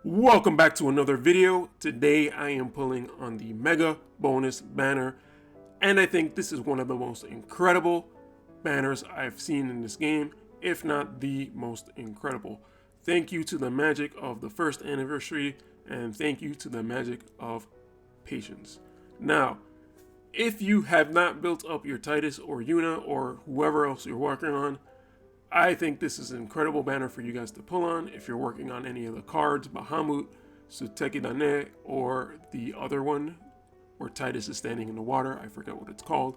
Welcome back to another video. Today I am pulling on the Mega Bonus banner, and I think this is one of the most incredible banners I've seen in this game, if not the most incredible. Thank you to the magic of the first anniversary, and thank you to the magic of patience. Now, if you have not built up your Titus or Yuna or whoever else you're working on, I think this is an incredible banner for you guys to pull on if you're working on any of the cards, Bahamut, Suteki Dane, or the other one where Titus is standing in the water. I forget what it's called.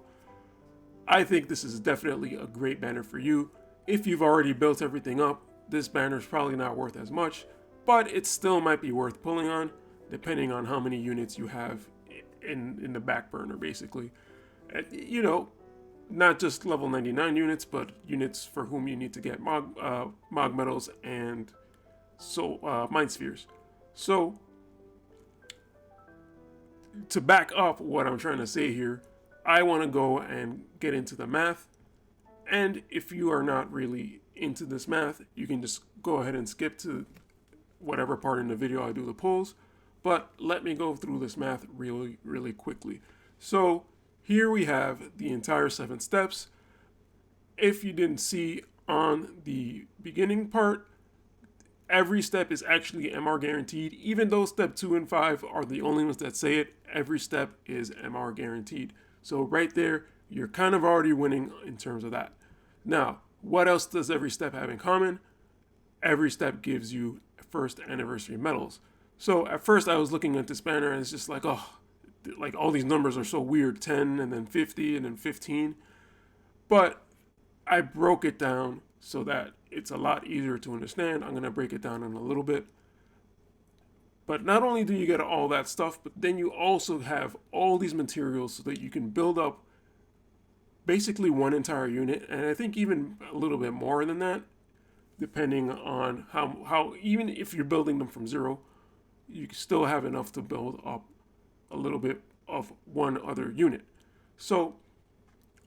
I think this is definitely a great banner for you. If you've already built everything up, this banner is probably not worth as much, but it still might be worth pulling on, depending on how many units you have in the back burner, basically. You know, not just level 99 units, but units for whom you need to get Mog medals and Mind Spheres. So, to back up what I'm trying to say here, I want to go and get into the math. And if you are not really into this math, you can just go ahead and skip to whatever part in the video I do the pulls. But let me go through this math really quickly. So, here we have the entire 7 steps. If you didn't see on the beginning part, every step is actually MR guaranteed. Even though step 2 and 5 are the only ones that say it, every step is MR guaranteed. So right there, you're kind of already winning in terms of that. Now, what else does every step have in common? Every step gives you first anniversary medals. So at first I was looking at this banner and it's just like, oh, like all these numbers are so weird, 10 and then 50 and then 15. But I broke it down so that it's a lot easier to understand. I'm going to break it down in a little bit. But not only do you get all that stuff, but then you also have all these materials so that you can build up basically one entire unit. And I think even a little bit more than that, depending on how even if you're building them from zero, you still have enough to build up a little bit of one other unit. So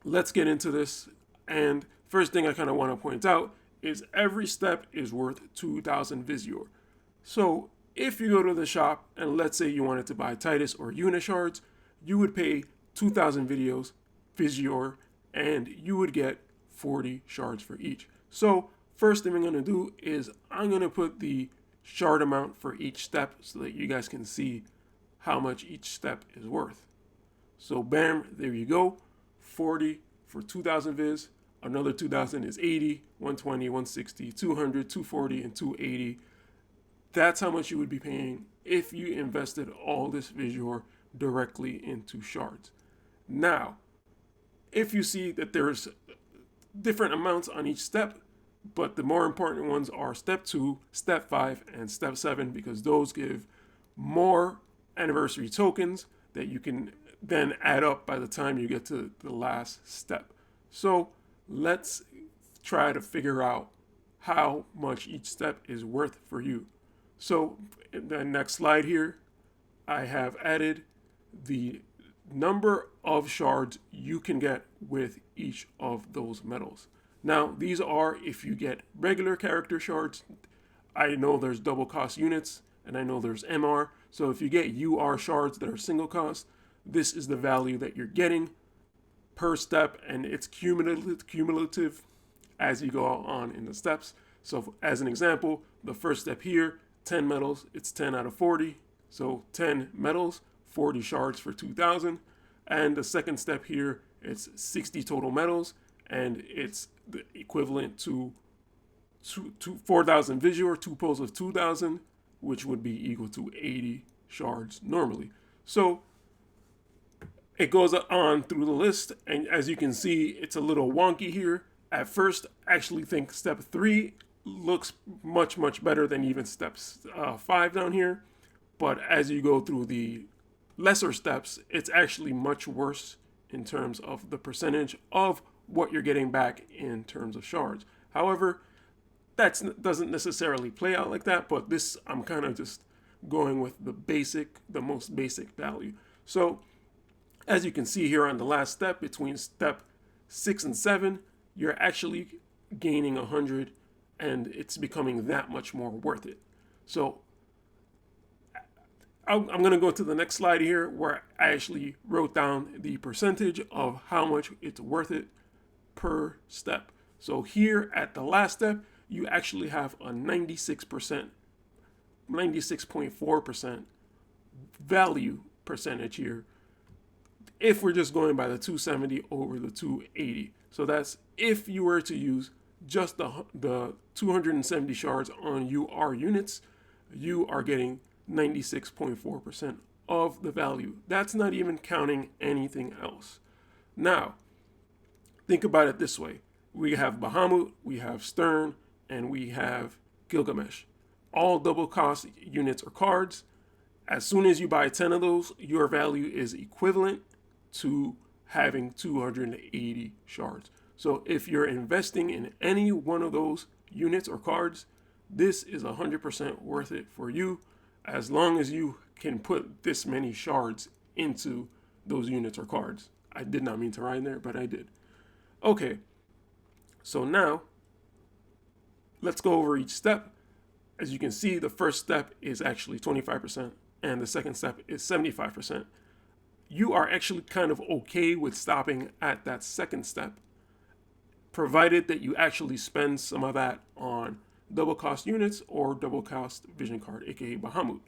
let's get into this. And first thing I kind of want to point out is every step is worth 2,000 Visior. So if you go to the shop and let's say you wanted to buy Titus or Yuna shards, you would pay 2,000 Visior and you would get 40 shards for each. So first thing I'm going to do is I'm going to put the shard amount for each step so that you guys can see how much each step is worth. So bam, there you go. 40 for 2,000 Viz. Another 2,000 is 80, 120, 160, 200, 240, and 280. That's how much you would be paying if you invested all this Visior directly into shards. Now, if you see that there's different amounts on each step, but the more important ones are step 2, step 5, and step 7 because those give more anniversary tokens that you can then add up by the time you get to the last step. So let's try to figure out how much each step is worth for you. So in the next slide here, I have added the number of shards you can get with each of those medals. Now, these are if you get regular character shards. I know there's double cost units, and I know there's MR. So if you get UR shards that are single cost, this is the value that you're getting per step, and it's cumulative as you go on in the steps. So as an example, the first step here, 10 medals, it's 10 out of 40. So 10 medals, 40 shards for 2,000. And the second step here, it's 60 total medals, and it's the equivalent to 4,000 Visior, 2 pulls of 2,000, which would be equal to 80 shards normally. So it goes on through the list, and as you can see, it's a little wonky here. At first, I actually think step 3 looks much better than even steps 5 down here. But as you go through the lesser steps, it's actually much worse in terms of the percentage of what you're getting back in terms of shards. However, that doesn't necessarily play out like that, but this I'm kind of just going with the most basic value. So as you can see here on the last step, between step 6 and 7, you're actually gaining 100 and it's becoming that much more worth it. So I'm going to go to the next slide here where I actually wrote down the percentage of how much it's worth it per step. So here at the last step, you actually have a 96%, 96.4% value percentage here if we're just going by the 270 over the 280. So that's if you were to use just the 270 shards on UR units, you are getting 96.4% of the value. That's not even counting anything else. Now, think about it this way. We have Bahamut, we have Stern, and we have Gilgamesh. All double cost units or cards. As soon as you buy 10 of those, your value is equivalent to having 280 shards. So if you're investing in any one of those units or cards, this is 100% worth it for you as long as you can put this many shards into those units or cards. I did not mean to rhyme there, but I did. Okay, so now let's go over each step. As you can see, the first step is actually 25% and the second step is 75%. You are actually kind of okay with stopping at that second step, provided that you actually spend some of that on double cost units or double cost vision card, aka Bahamut.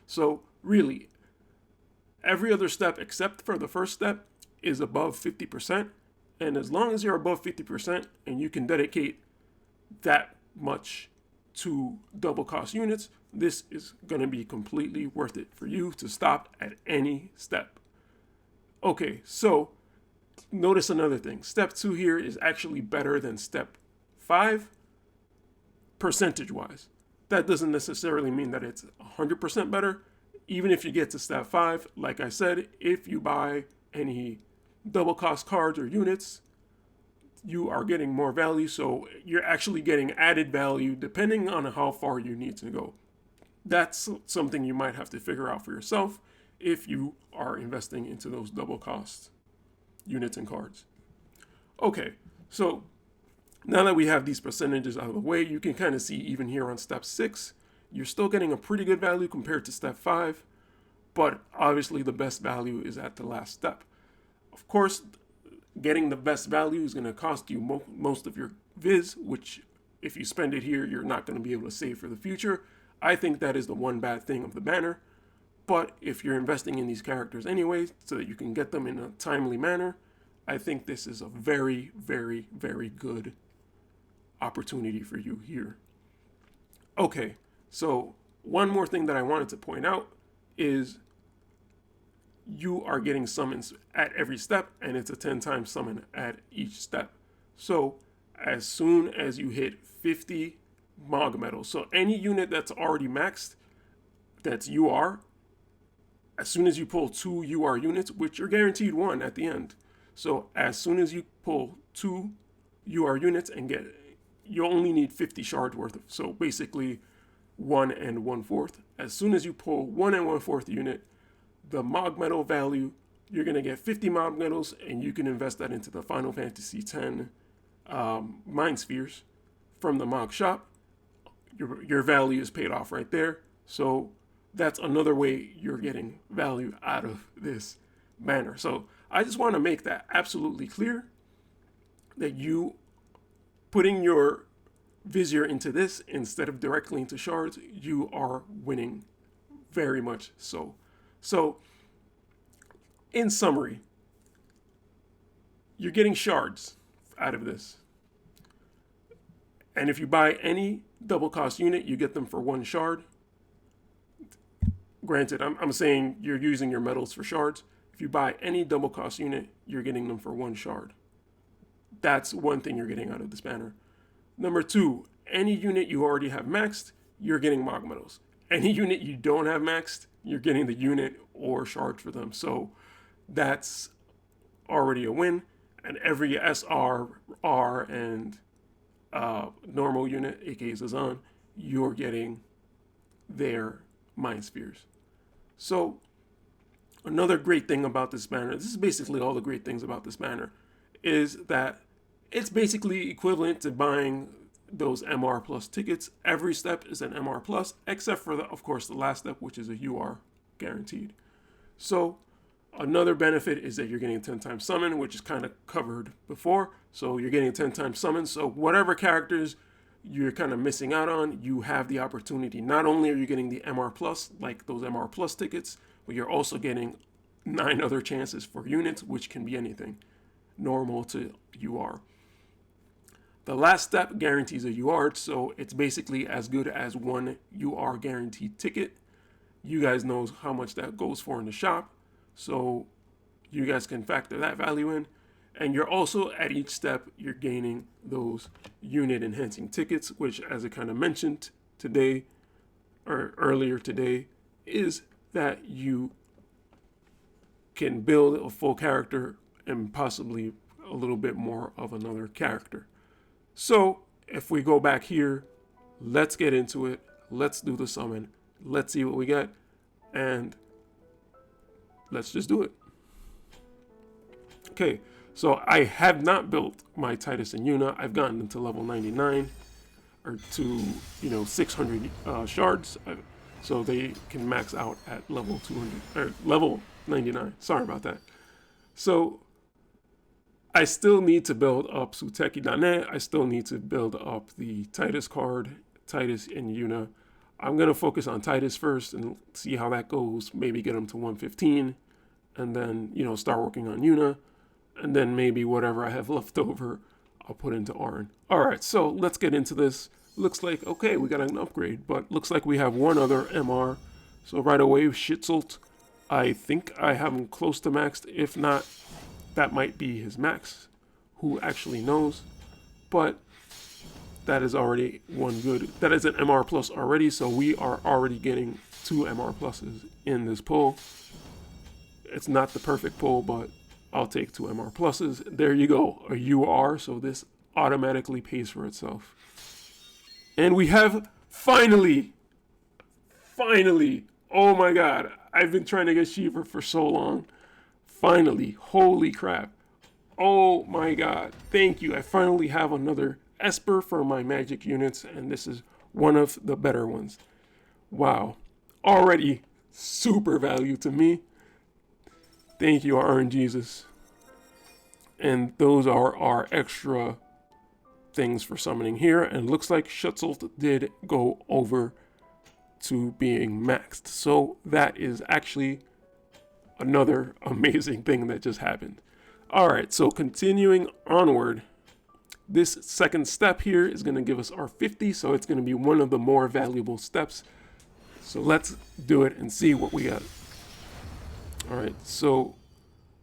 So really, every other step except for the first step is above 50%. And as long as you're above 50% and you can dedicate that much to double cost units, this is going to be completely worth it for you to stop at any step. Okay, so notice another thing. Step 2 here is actually better than step 5 percentage-wise. That doesn't necessarily mean that it's 100% better. Even if you get to step 5, like I said, if you buy any double cost cards or units, you are getting more value. So you're actually getting added value depending on how far you need to go. That's something you might have to figure out for yourself if you are investing into those double cost units and cards. Okay, so now that we have these percentages out of the way, you can kind of see even here on step 6, you're still getting a pretty good value compared to step 5, but obviously the best value is at the last step. Of course, getting the best value is going to cost you most of your viz, which if you spend it here, you're not going to be able to save for the future. I think that is the one bad thing of the banner. But if you're investing in these characters anyway, so that you can get them in a timely manner, I think this is a very, very, very good opportunity for you here. Okay, so one more thing that I wanted to point out is you are getting summons at every step, and it's a 10 times summon at each step. So as soon as you hit 50 Mog medals, so any unit that's already maxed, that's UR, as soon as you pull 2 UR units, which you're guaranteed 1 at the end. So as soon as you pull 2 UR units and you only need 50 shards worth of, so basically 1 1/4. As soon as you pull 1 1/4 unit, the Mog medal value, you're going to get 50 Mog medals, and you can invest that into the Final Fantasy X Mind Spheres from the Mog shop. Your value is paid off right there. So that's another way you're getting value out of this banner. So I just want to make that absolutely clear that you putting your Vizier into this instead of directly into shards, you are winning very much so. So in summary, you're getting shards out of this. And if you buy any double cost unit, you get them for 1 shard. Granted, I'm saying you're using your medals for shards. If you buy any double cost unit, you're getting them for 1 shard. That's one thing you're getting out of this banner. Number 2, any unit you already have maxed, you're getting Mog medals. Any unit you don't have maxed, you're getting the unit or shard for them. So that's already a win. And every SR, R, and normal unit, aka Zazan, you're getting their Mind Spheres. So another great thing about this banner, this is basically all the great things about this banner, is that it's basically equivalent to buying those MR plus tickets. Every step is an MR plus, except for of course the last step, which is a UR guaranteed. So another benefit is that you're getting 10 times summon, which is kind of covered before. So you're getting 10 times summon. So whatever characters you're kind of missing out on, you have the opportunity. Not only are you getting the MR Plus, like those MR Plus tickets, but you're also getting 9 other chances for units, which can be anything, normal to UR. The last step guarantees a UR, so it's basically as good as one UR guaranteed ticket. You guys know how much that goes for in the shop, so you guys can factor that value in. And you're also, at each step, you're gaining those unit enhancing tickets, which, as I kind of mentioned today, or earlier today, is that you can build a full character and possibly a little bit more of another character. So if we go back here, let's get into it. Let's do the summon. Let's see what we get. And let's just do it. Okay, so I have not built my Titus and Yuna. I've gotten them to level 99 or to 600 shards, so they can max out at level 200 or level 99. Sorry about that. So I still need to build up Suteki.net. I still need to build up the Titus card, Titus and Yuna. I'm gonna focus on Titus first and see how that goes. Maybe get him to 115, and then start working on Yuna. And then maybe whatever I have left over, I'll put into Arn. All right, so let's get into this. Looks like, okay, we got an upgrade, but looks like we have one other MR. So right away, Shitzolt, I think I have him close to maxed. If not, that might be his max. Who actually knows? But that is already one good. That is an MR plus already, so we are already getting 2 MR pluses in this pull. It's not the perfect pull, but I'll take 2 MR pluses. There you go, a UR, so this automatically pays for itself. And we have finally, oh my god, I've been trying to get Shiva for so long. Finally, holy crap. Oh my god, thank you. I finally have another Esper for my magic units, and this is one of the better ones. Wow, already super value to me. Thank you, RNGesus. And those are our extra things for summoning here. And looks like Shitzolt did go over to being maxed. So that is actually another amazing thing that just happened. All right, so continuing onward, this second step here is going to give us our 50. So it's going to be one of the more valuable steps. So let's do it and see what we got. All right, so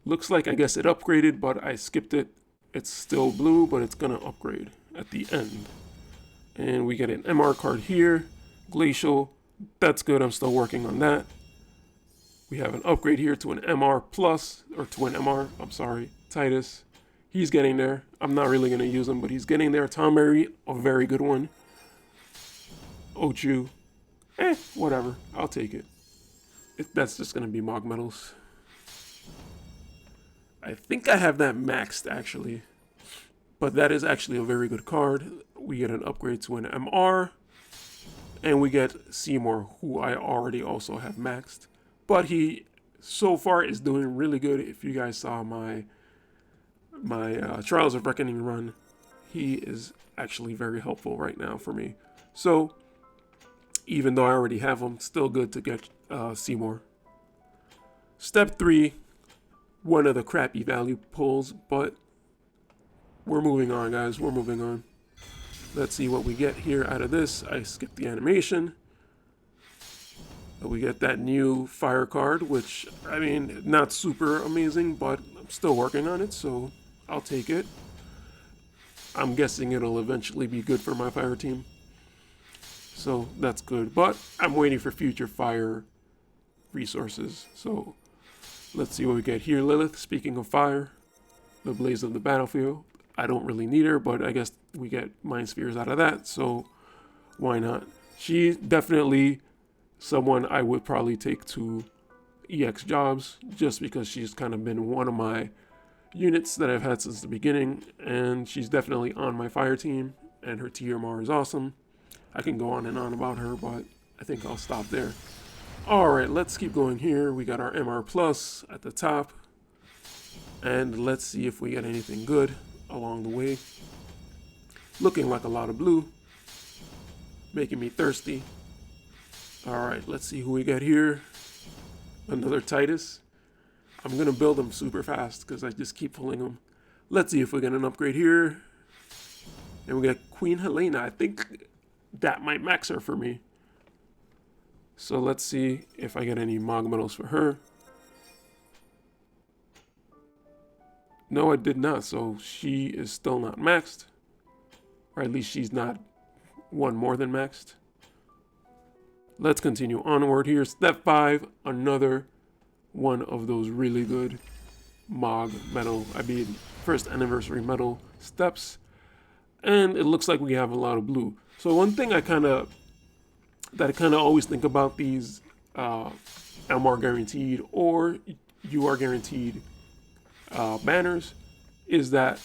looks like I guess it upgraded, but I skipped it. It's still blue, but it's gonna upgrade at the end. And we get an MR card here, Glacial. That's good, I'm still working on that. We have an upgrade here to an MR plus, or to an MR, I'm sorry, Titus. He's getting there. I'm not really gonna use him, but he's getting there. Tom Mary, a very good one. Ochu, whatever, I'll take it. That's just gonna be Mog Metals. I think I have that maxed actually, but that is actually a very good card. We get an upgrade to an MR, and we get Seymour, who I already also have maxed. But he so far is doing really good. If you guys saw my Trials of Reckoning run, he is actually very helpful right now for me. So even though I already have him, still good to get Seymour. Step 3. One of the crappy value pulls, but we're moving on, guys. We're moving on. Let's see what we get here out of this. I skipped the animation. But we get that new fire card, which, I mean, not super amazing, but I'm still working on it, so I'll take it. I'm guessing it'll eventually be good for my fire team. So that's good, but I'm waiting for future fire resources, so let's see what we get here. Lilith, speaking of fire, the blaze of the battlefield. I don't really need her, but I guess we get mind spheres out of that, so why not? She's definitely someone I would probably take to EX jobs, just because she's kind of been one of my units that I've had since the beginning, and she's definitely on my fire team, and her TMR is awesome. I can go on and on about her, but I think I'll stop there. All right, let's keep going here. We got our MR Plus at the top. And let's see if we get anything good along the way. Looking like a lot of blue. Making me thirsty. All right, let's see who we got here. Another Titus. I'm going to build him super fast because I just keep pulling him. Let's see if we get an upgrade here. And we got Queen Helena. I think that might max her for me. So let's see if I get any Mog medals for her. No, I did not. So she is still not maxed. Or at least she's not one more than maxed. Let's continue onward here. Step 5, another one of those really good Mog medal, first anniversary medal steps. And it looks like we have a lot of blue. So one thing I kind of always think about these MR guaranteed or UR guaranteed banners is that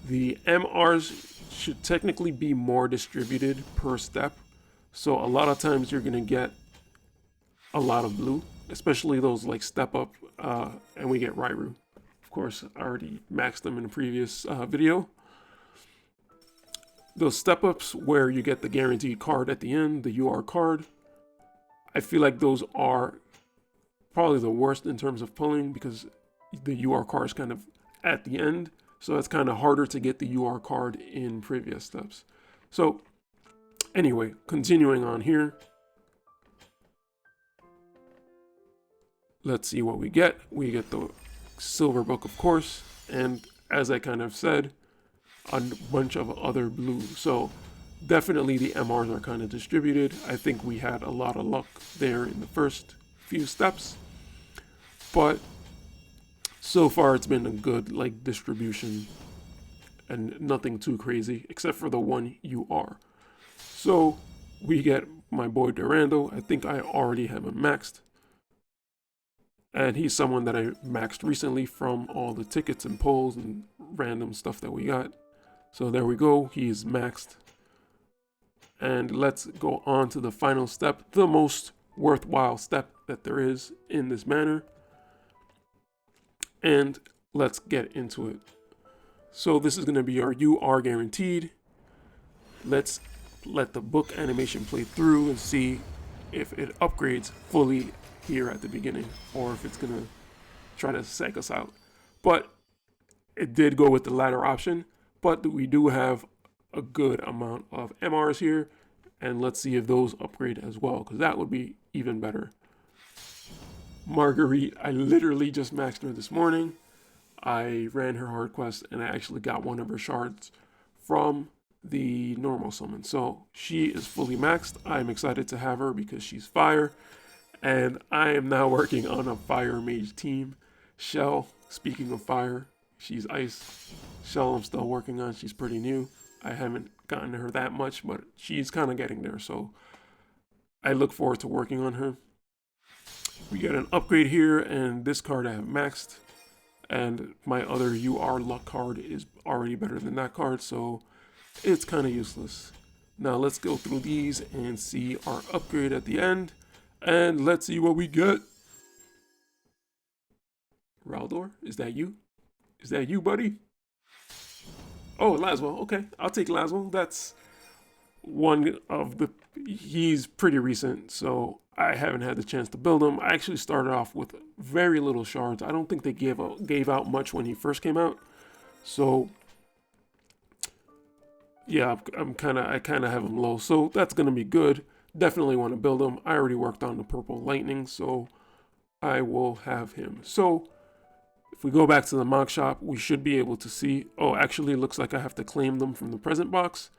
the MRs should technically be more distributed per step. So a lot of times you're gonna get a lot of blue, especially those like step up, and we get Rairu. Of course, I already maxed them in a previous video. Those step ups where you get the guaranteed card at the end, the UR card, I feel like those are probably the worst in terms of pulling because the UR card is kind of at the end. So it's kind of harder to get the UR card in previous steps. So anyway, continuing on here. Let's see what we get. We get the silver book, of course. And as I kind of said, a bunch of other blue. So definitely the MRs are kind of distributed. I think we had a lot of luck there in the first few steps. But so far it's been a good like distribution and nothing too crazy except for the one UR. So we get my boy Durando. I think I already have him maxed. And he's someone that I maxed recently from all the tickets and polls and random stuff that we got. So there we go, he's maxed. And let's go on to the final step, the most worthwhile step that there is in this manner. And let's get into it. So this is going to be our UR guaranteed. Let's let the book animation play through and see if it upgrades fully here at the beginning or if it's going to try to psych us out. But it did go with the latter option, but we do have a good amount of MRs here, and let's see if those upgrade as well, because that would be even better. Marguerite, I literally just maxed her this morning. I ran her hard quest and I actually got one of her shards from the normal summon. So she is fully maxed. I'm excited to have her because she's fire. And I am now working on a fire mage team. Shell, speaking of fire, she's ice. Shell I'm still working on. She's pretty new. I haven't gotten to her that much, but she's kind of getting there. So I look forward to working on her. We get an upgrade here, and this card I have maxed. And my other UR luck card is already better than that card, so it's kind of useless. Now let's go through these and see our upgrade at the end. And let's see what we get. Raldor, is that you? Is that you, buddy? Oh, Laswell. Okay, I'll take Laswell. That's one of the... He's pretty recent, so I haven't had the chance to build him. I actually started off with very little shards. I don't think they gave out much when he first came out. So yeah, I kind of have him low. So that's gonna be good. Definitely want to build him. I already worked on the purple lightning, so I will have him. So if we go back to the mock shop, we should be able to see. Oh, actually, it looks like I have to claim them from the present box.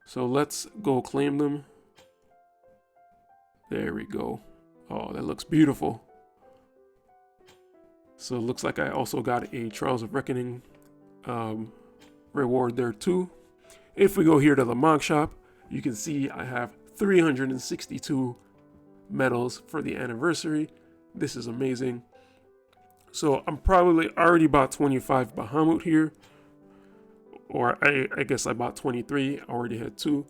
So let's go claim them. There we go. Oh, that looks beautiful. So it looks like I also got a Trials of Reckoning reward there too. If we go here to the mock shop, you can see I have 362 medals for the anniversary. This is amazing. So I'm probably already bought 25 Bahamut here. Or I guess I bought 23. I already had 2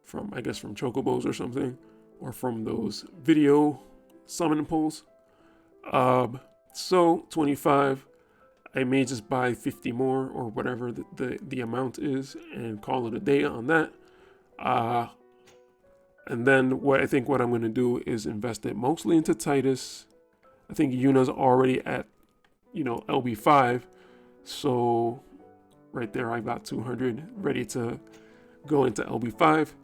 from, I guess, from Chocobos or something. Or from those video summon pulls. So 25. I may just buy 50 more or whatever the amount is and call it a day on that. And then what I'm going to do is invest it mostly into Titus. I think Yuna's already at, LB5. So right there, I got 200 ready to go into LB5.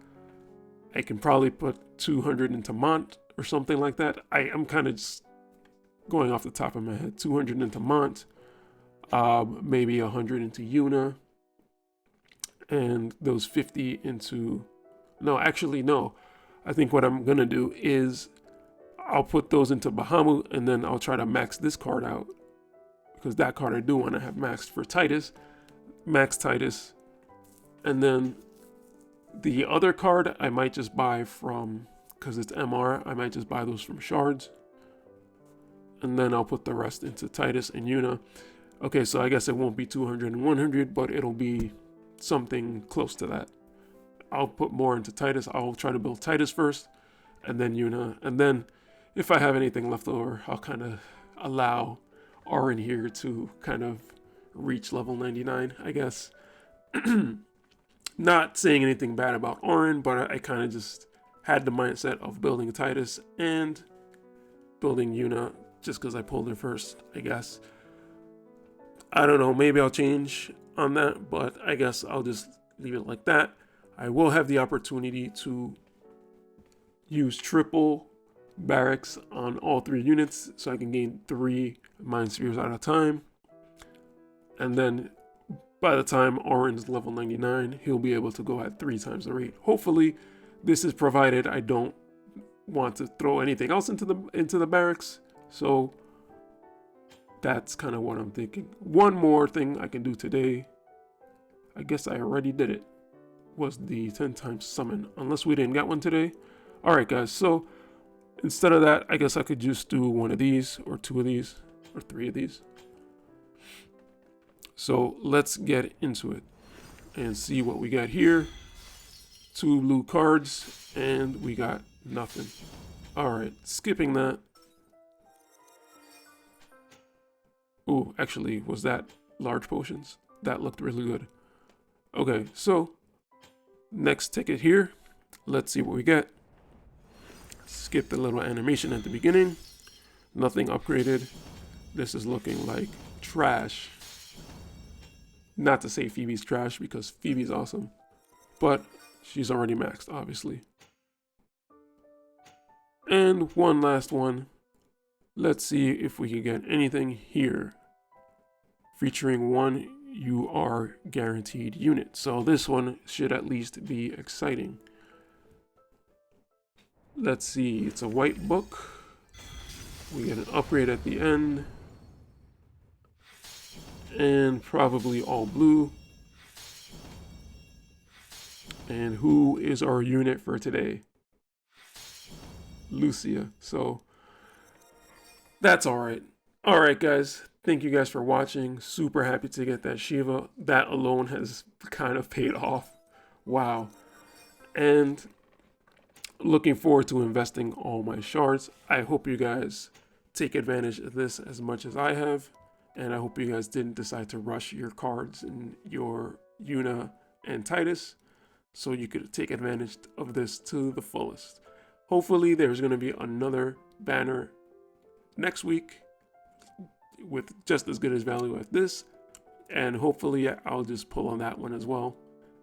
I can probably put 200 into Mont or something like that. I'm kind of just going off the top of my head. 200 into Mont. Maybe 100 into Yuna, and those 50 into, no, actually, no. I think what I'm going to do is I'll put those into Bahamut, and then I'll try to max this card out, because that card I do want to have maxed for Titus, max Titus, and then the other card I might just buy from, because it's MR, I might just buy those from shards, and then I'll put the rest into Titus and Yuna. Okay, so I guess it won't be 200 and 100, but it'll be something close to that. I'll put more into Titus. I'll try to build Titus first, and then Yuna. And then if I have anything left over, I'll kind of allow Auron here to kind of reach level 99, I guess. Not saying anything bad about Auron, but I kind of just had the mindset of building Titus and building Yuna just because I pulled her first, I guess. I don't know, maybe I'll change on that, but I guess I'll just leave it like that. I will have the opportunity to use triple barracks on all 3 units, so I can gain 3 Mind Spheres at a time. And then by the time Auron's level 99, he'll be able to go at 3 times the rate. Hopefully, this is provided I don't want to throw anything else into the barracks, so that's kind of what I'm thinking. One more thing I can do today, I guess I already did it, was the 10 times summon, unless we didn't get one today. Alright guys, so instead of that, I guess I could just do one of these, or 2 of these, or 3 of these. So let's get into it and see what we got here. 2 blue cards, and we got nothing. Alright, skipping that. Oh, actually, was that large potions? That looked really good. Okay, so next ticket here. Let's see what we get. Skip the little animation at the beginning. Nothing upgraded. This is looking like trash. Not to say Phoebe's trash, because Phoebe's awesome. But she's already maxed, obviously. And one last one. Let's see if we can get anything here. Featuring 1 you are guaranteed unit. So this one should at least be exciting. Let's see, it's a white book. We get an upgrade at the end. And probably all blue. And who is our unit for today? Lucia. So that's alright. Alright guys, thank you guys for watching. Super happy to get that Shiva. That alone has kind of paid off. Wow. And looking forward to investing all my shards. I hope you guys take advantage of this as much as I have. And I hope you guys didn't decide to rush your cards in your Yuna and Titus, so you could take advantage of this to the fullest. Hopefully there's going to be another banner next week with just as good as value as this, and hopefully I'll just pull on that one as well.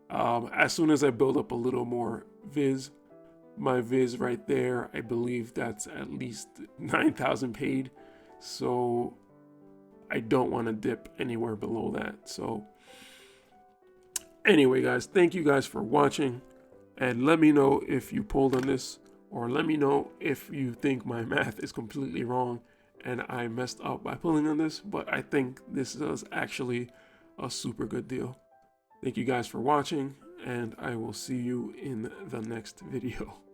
As soon as I build up a little more Viz, my Viz right there, I believe that's at least 9,000 paid, so I don't want to dip anywhere below that. So anyway guys, thank you guys for watching, and let me know if you pulled on this, or let me know if you think my math is completely wrong and I messed up by pulling on this, but I think this is actually a super good deal. Thank you guys for watching, and I will see you in the next video.